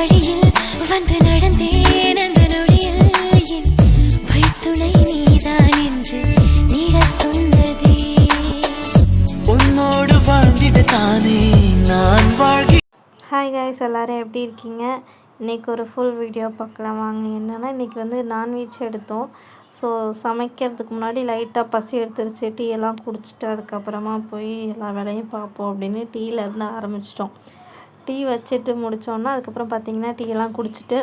வழியில் வந்து நடந்தேன் அந்த நொடியில் என் வழித்துணை நீதான் என்று நீட சொன்னதே உன்னோடு வாழ்ந்திட தானே நான் வாழ்கிறேன். ஹாய் காய்ஸ், எல்லோரும் எப்படி இருக்கீங்க? இன்றைக்கி ஒரு ஃபுல் வீடியோ பார்க்கலாம் வாங்க. என்னென்னா இன்றைக்கி வந்து நான்வெஜ் எடுத்தோம். ஸோ சமைக்கிறதுக்கு முன்னாடி லைட்டாக பசி எடுத்துருச்சு. டீ எல்லாம் குடிச்சிட்டு அதுக்கப்புறமா போய் எல்லா வேலையும் பார்ப்போம் அப்படின்னு டீயிலேருந்து ஆரம்பிச்சிட்டோம். டீ வச்சுட்டு முடித்தோன்னா அதுக்கப்புறம் பார்த்திங்கன்னா டீ எல்லாம் குடிச்சிட்டு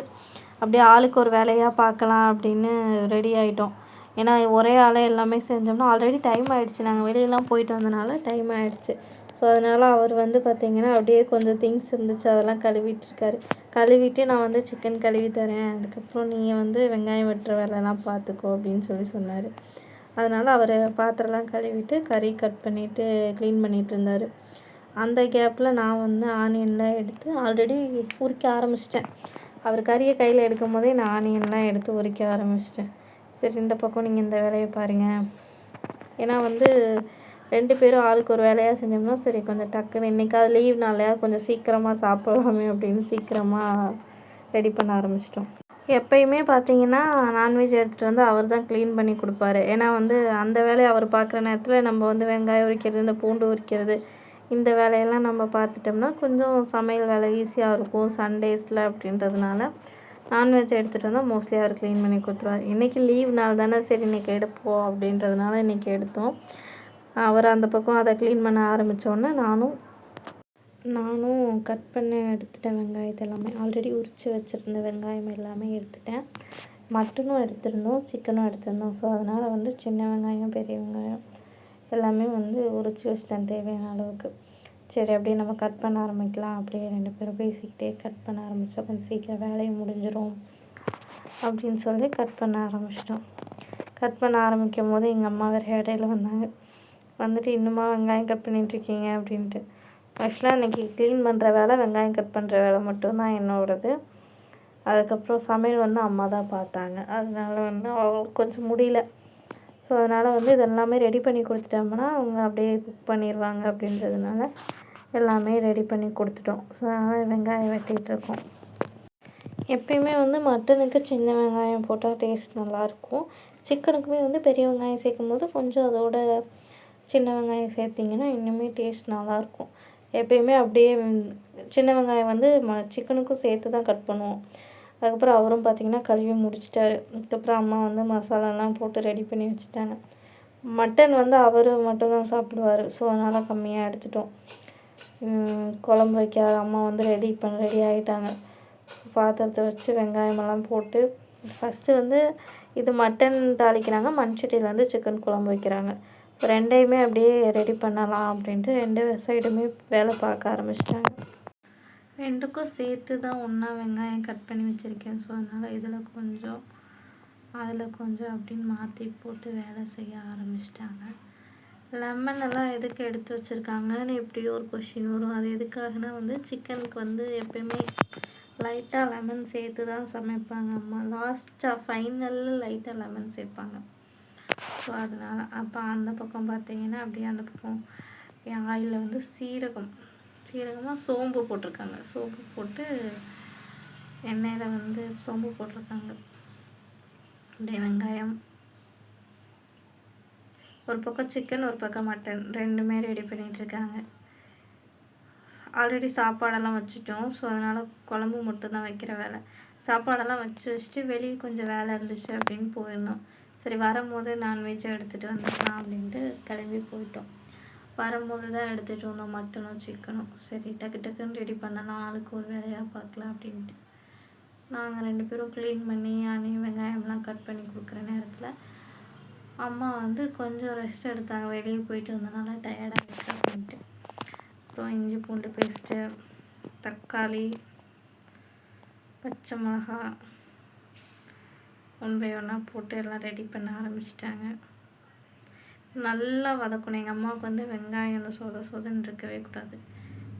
அப்படியே ஆளுக்கு ஒரு வேலையாக பார்க்கலாம் அப்படின்னு ரெடி ஆகிட்டோம். ஏன்னா ஒரே ஆளே எல்லாமே செஞ்சோம்னா ஆல்ரெடி டைம் ஆகிடுச்சு. நாங்கள் வெளியெல்லாம் போயிட்டு வந்தனால டைம் ஆகிடுச்சு. ஸோ அதனால் அவர் வந்து பார்த்திங்கன்னா அப்படியே கொஞ்சம் திங்ஸ் இருந்துச்சு, அதெல்லாம் கழுவிட்டுருக்காரு. கழுவிட்டு நான் வந்து சிக்கன் கழுவி தரேன், அதுக்கப்புறம் நீங்கள் வந்து வெங்காயம் வெட்டுற வேலைலாம் பார்த்துக்கோ அப்படின்னு சொன்னார். அதனால் அவர் பாத்திரம்லாம் கழுவிட்டு கறி கட் பண்ணிவிட்டு க்ளீன் பண்ணிகிட்டு இருந்தார். அந்த கேப்பில் நான் வந்து ஆனியன்லாம் எடுத்து ஆல்ரெடி உரிக்க ஆரம்பிச்சிட்டேன். அவர் கறியை கையில் எடுக்கும் போதே நான் ஆனியன்லாம் எடுத்து உரிக்க ஆரம்பிச்சிட்டேன். சரி, இந்த பக்கம் நீங்கள் இந்த வேலையை பாருங்கள். ஏன்னா வந்து 2 பேரும் ஆளுக்கு ஒரு வேலையாக செஞ்சோம்னா சரி கொஞ்சம் டக்குன்னு இன்றைக்காவது லீவ் நாளையா கொஞ்சம் சீக்கிரமாக சாப்பிடலாமே அப்படின்னு சீக்கிரமாக ரெடி பண்ண ஆரம்பிச்சிட்டோம். எப்பயுமே பார்த்தீங்கன்னா நான்வெஜ் எடுத்துகிட்டு வந்து அவர் தான் க்ளீன் பண்ணி கொடுப்பாரு. ஏன்னா வந்து அந்த வேலையை அவர் பார்க்குற நேரத்தில் நம்ம வந்து வெங்காயம் உரிக்கிறது, இந்த பூண்டு உரிக்கிறது, இந்த வேலையெல்லாம் நம்ம பார்த்துட்டோம்னா கொஞ்சம் சமையல் வேலை ஈஸியாக இருக்கும் சண்டேஸில். அப்படின்றதுனால நான்வெஜ் எடுத்துகிட்டு வந்தால் மோஸ்ட்லி அவர் க்ளீன் பண்ணி கொடுத்துருவார். இன்றைக்கி லீவ் நாள் தானே, சரி இன்றைக்கி எடுப்போம் அப்படின்றதுனால இன்றைக்கி எடுத்தோம். அவர் அந்த பக்கம் அதை க்ளீன் பண்ண ஆரம்பித்தோடனே நானும் கட் பண்ண எடுத்துட்டேன். வெங்காயத்தை எல்லாமே ஆல்ரெடி உரித்து வச்சுருந்த வெங்காயம் எல்லாமே எடுத்துட்டேன். மட்டனும் எடுத்திருந்தோம், சிக்கனும் எடுத்திருந்தோம். ஸோ அதனால் வந்து சின்ன வெங்காயம், பெரிய வெங்காயம் எல்லாமே வந்து உரித்து வச்சிட்டேன் தேவையான அளவுக்கு. சரி, அப்படியே நம்ம கட் பண்ண ஆரம்பிக்கலாம். அப்படியே 2 பேரும் பேசிக்கிட்டே கட் பண்ண ஆரம்பித்தோம். கொஞ்சம் சீக்கிரம் வேலையும் முடிஞ்சிடும் அப்படின்னு சொல்லி கட் பண்ண ஆரம்பிச்சிட்டோம். கட் பண்ண ஆரம்பிக்கும் போது எங்கள் அம்மா வேறு இடையில வந்துட்டு இன்னுமா வெங்காயம் கட் பண்ணிகிட்ருக்கீங்க அப்படின்ட்டு. ஆக்சுவலாக இன்றைக்கி க்ளீன் பண்ணுற வேலை, வெங்காயம் கட் பண்ணுற வேலை மட்டும்தான் என்னோடது. அதுக்கப்புறம் சமையல் வந்து அம்மா தான் பார்த்தாங்க. அதனால் வந்து அவங்களுக்கு கொஞ்சம் முடியல. ஸோ அதனால் வந்து இதெல்லாமே ரெடி பண்ணி கொடுத்துட்டோம்னா அவங்க அப்படியே குக் பண்ணிடுவாங்க அப்படின்றதுனால எல்லாமே ரெடி பண்ணி கொடுத்துட்டோம். ஸோ அதனால் வெங்காயம் வெட்டிகிட்ருக்கோம். எப்பயுமே வந்து மட்டனுக்கு சின்ன வெங்காயம் போட்டால் டேஸ்ட் நல்லாயிருக்கும். சிக்கனுக்குமே வந்து பெரிய வெங்காயம் சேர்க்கும் போது கொஞ்சம் அதோட சின்ன வெங்காயம் சேர்த்திங்கன்னா இன்னுமே டேஸ்ட் நல்லாயிருக்கும். எப்பயுமே அப்படியே சின்ன வெங்காயம் வந்து சிக்கனுக்கும் சேர்த்து தான் கட் பண்ணுவோம். அதுக்கப்புறம் அவரும் பார்த்திங்கன்னா கழுவி முடிச்சிட்டாரு. அதுக்கப்புறம் அம்மா வந்து மசாலாலாம் போட்டு ரெடி பண்ணி வச்சுட்டாங்க. மட்டன் வந்து அவர் மட்டும்தான் சாப்பிடுவார். ஸோ அதனால் கம்மியாக எடுத்துட்டோம். குழம்பு வைக்க அம்மா வந்து ரெடி ஆகிட்டாங்க. பாத்திரத்தை வச்சு வெங்காயமெல்லாம் போட்டு ஃபஸ்ட்டு வந்து இது மட்டன் தாளிக்கிறாங்க, மண்சட்டியில் வந்து சிக்கன் குழம்பு வைக்கிறாங்க. ரெண்டையுமே அப்படியே ரெடி பண்ணலாம் அப்படின்ட்டு 2 சைடுமே வேலை பார்க்க ஆரம்பிச்சிட்டாங்க. 2க்கும் சேர்த்து தான் ஒன்றா வெங்காயம் கட் பண்ணி வச்சுருக்கேன். ஸோ அதனால் இதில் கொஞ்சம் அதில் கொஞ்சம் அப்படின்னு மாற்றி போட்டு வேலை செய்ய ஆரம்பிச்சிட்டாங்க. லெமன் எல்லாம் எதுக்கு எடுத்து வச்சுருக்காங்கன்னு எப்படியோ ஒரு கொஷின் வரும். அது எதுக்காகனா வந்து சிக்கனுக்கு வந்து எப்பயுமே லைட்டாக லெமன் சேர்த்து தான் சமைப்பாங்க அம்மா. லாஸ்ட்டாக ஃபைனலில் லைட்டாக லெமன் சேர்ப்பாங்க. ஸோ அதனால் அப்போ அந்த பக்கம் பார்த்திங்கன்னா அப்படியே அந்த பக்கம் என் ஆயிலில் வந்து சீரகமாக சோம்பு போட்டிருக்காங்க. சோம்பு போட்டு எண்ணெயில் வந்து சோம்பு போட்டிருக்காங்க. அப்படியே வெங்காயம், ஒரு பக்கம் சிக்கன், ஒரு பக்கம் மட்டன், 2மே ரெடி பண்ணிகிட்ருக்காங்க. ஆல்ரெடி சாப்பாடெல்லாம் வச்சுட்டோம். ஸோ அதனால் குழம்பு மட்டும்தான் வைக்கிற வேலை. சாப்பாடெல்லாம் வச்சுட்டு வெளியே கொஞ்சம் வேலை இருந்துச்சு அப்படின்னு போயிருந்தோம். சரி, வரும்போது நான்வெஜ்ஜை எடுத்துகிட்டு வந்துடலாம் அப்படின்ட்டு கிளம்பி போயிட்டோம். வரும்போது தான் எடுத்துகிட்டு வந்தோம் மட்டனும் சிக்கனும். சரி டக்குன்னு ரெடி பண்ணலாம், ஆளுக்கு ஒரு வேலையாக பார்க்கலாம் அப்படின்ட்டு நாங்கள் 2 பேரும் க்ளீன் பண்ணி வெங்காயம்லாம் கட் பண்ணி கொடுக்குற நேரத்தில் அம்மா வந்து கொஞ்சம் ரெஸ்ட் எடுத்தாங்க. வெளியே போயிட்டு வந்தனால டயர்டாக இருக்குது அப்படின்ட்டு. அப்புறம் இஞ்சி பூண்டு பேஸ்ட்டு, தக்காளி, பச்சை மிளகா 1 by 1 போட்டு எல்லாம் ரெடி பண்ண ஆரம்பிச்சிட்டாங்க. நல்லா வதக்கணும். எங்கள் அம்மாவுக்கு வந்து வெங்காயம் அந்த சொதன்னு இருக்கவே கூடாது.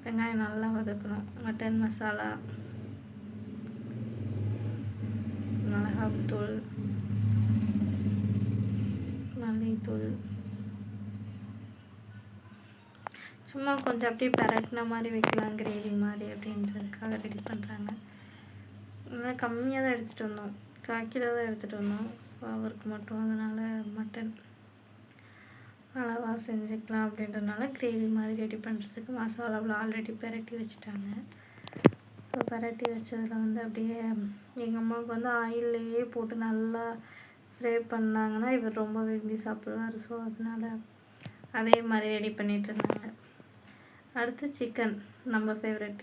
வெங்காயம் நல்லா வதக்கணும். மட்டன் மசாலா, மிளகாத்தூள், மல்லித்தூள், சும்மா கொஞ்சம் அப்படியே பரட்டின மாதிரி வைக்கலாம், கிரேவி மாதிரி அப்படின்றதுக்காக ரெடி பண்ணுறாங்க. கம்மியாக தான் எடுத்துகிட்டு வந்தோம், 1/4 கிலோ தான் எடுத்துகிட்டு வந்தோம். ஸோ அவருக்கு மட்டும் அதனால் மட்டன் அளவாக செஞ்சுக்கலாம் அப்படின்றதுனால கிரேவி மாதிரி ரெடி பண்ணுறதுக்கு மசாலாவில் ஆல்ரெடி பெரட்டி வச்சுட்டாங்க. ஸோ பெரட்டி வச்சதில் வந்து அப்படியே எங்கள் அம்மாவுக்கு வந்து ஆயில்லையே போட்டு நல்லா ஃப்ரை பண்ணாங்கன்னா இவர் ரொம்ப விரும்பி சாப்பிடுவார். ஸோ அதனால் அதே மாதிரி ரெடி பண்ணிகிட்டு இருந்தாங்க. அடுத்து சிக்கன், நம்ம ஃபேவரெட்.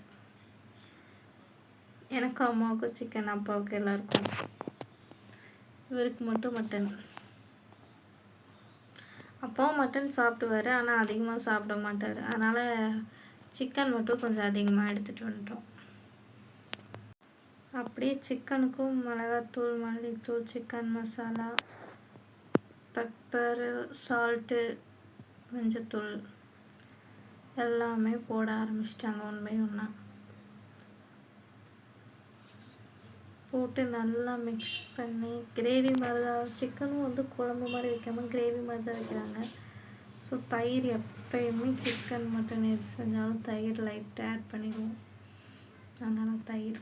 எனக்கும் அம்மாவுக்கும் சிக்கன், அப்பாவுக்கு எல்லாருக்கும். இவருக்கு மட்டும் மட்டன். அப்பாவும் மட்டன் சாப்பிடுவார், ஆனால் அதிகமாக சாப்பிட மாட்டார். அதனால் சிக்கன் மட்டும் கொஞ்சம் அதிகமாக எடுத்துகிட்டு வந்துட்டோம். அப்படியே சிக்கனுக்கும் மிளகாத்தூள், மல்லித்தூள், சிக்கன் மசாலா, பெப்பரு, சால்ட்டு, மஞ்சத்தூள் எல்லாமே போட ஆரம்பிச்சிட்டாங்க. ஒன்றா போட்டு நல்லா மிக்ஸ் பண்ணி கிரேவி மாதிரி தான். சிக்கனும் வந்து குழம்பு மாதிரி வைக்காமல் கிரேவி மாதிரி தான் வைக்கிறாங்க. ஸோ தயிர் எப்பயுமே சிக்கன் மட்டன் எது செஞ்சாலும் தயிர் லைட்டாக ஆட் பண்ணிடுவோம். அதனால் தயிர்.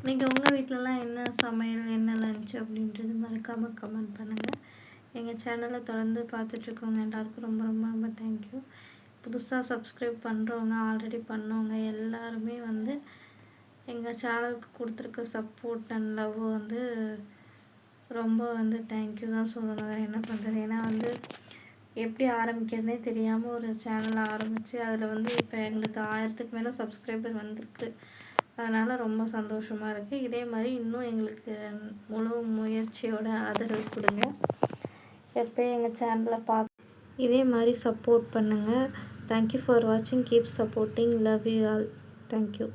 இன்றைக்கி உங்கள் வீட்டிலலாம் என்ன சமையல், என்ன லஞ்ச் அப்படின்றது மறக்காமல் கமெண்ட் பண்ணுங்கள். எங்கள் சேனலை தொடர்ந்து பார்த்துட்ருக்கோங்க எல்லாருக்கும் ரொம்ப ரொம்ப ரொம்ப தேங்க்யூ. புதுசாக சப்ஸ்கிரைப் பண்ணுறவங்க, ஆல்ரெடி பண்ணவங்க எல்லாருமே வந்து எங்கள் சேனலுக்கு கொடுத்துருக்க சப்போர்ட் அண்ட் லவ் வந்து ரொம்ப வந்து தேங்க்யூ தான் சொல்லணும். வேறு என்ன பண்ணுறது? ஏன்னா வந்து எப்படி ஆரம்பிக்கிறதுனே தெரியாமல் ஒரு சேனலை ஆரம்பித்து அதில் வந்து இப்போ எங்களுக்கு 1000க்கு மேலே சப்ஸ்கிரைபர் வந்திருக்கு. அதனால் ரொம்ப சந்தோஷமாக இருக்குது. இதே மாதிரி இன்னும் எங்களுக்கு முழு முயற்சியோட ஆதரவு கொடுங்க. எப்போயும் எங்கள் சேனலை இதே மாதிரி சப்போர்ட் பண்ணுங்கள். தேங்க்யூ ஃபார் வாட்சிங். Keep supporting. Love you all. Thank you.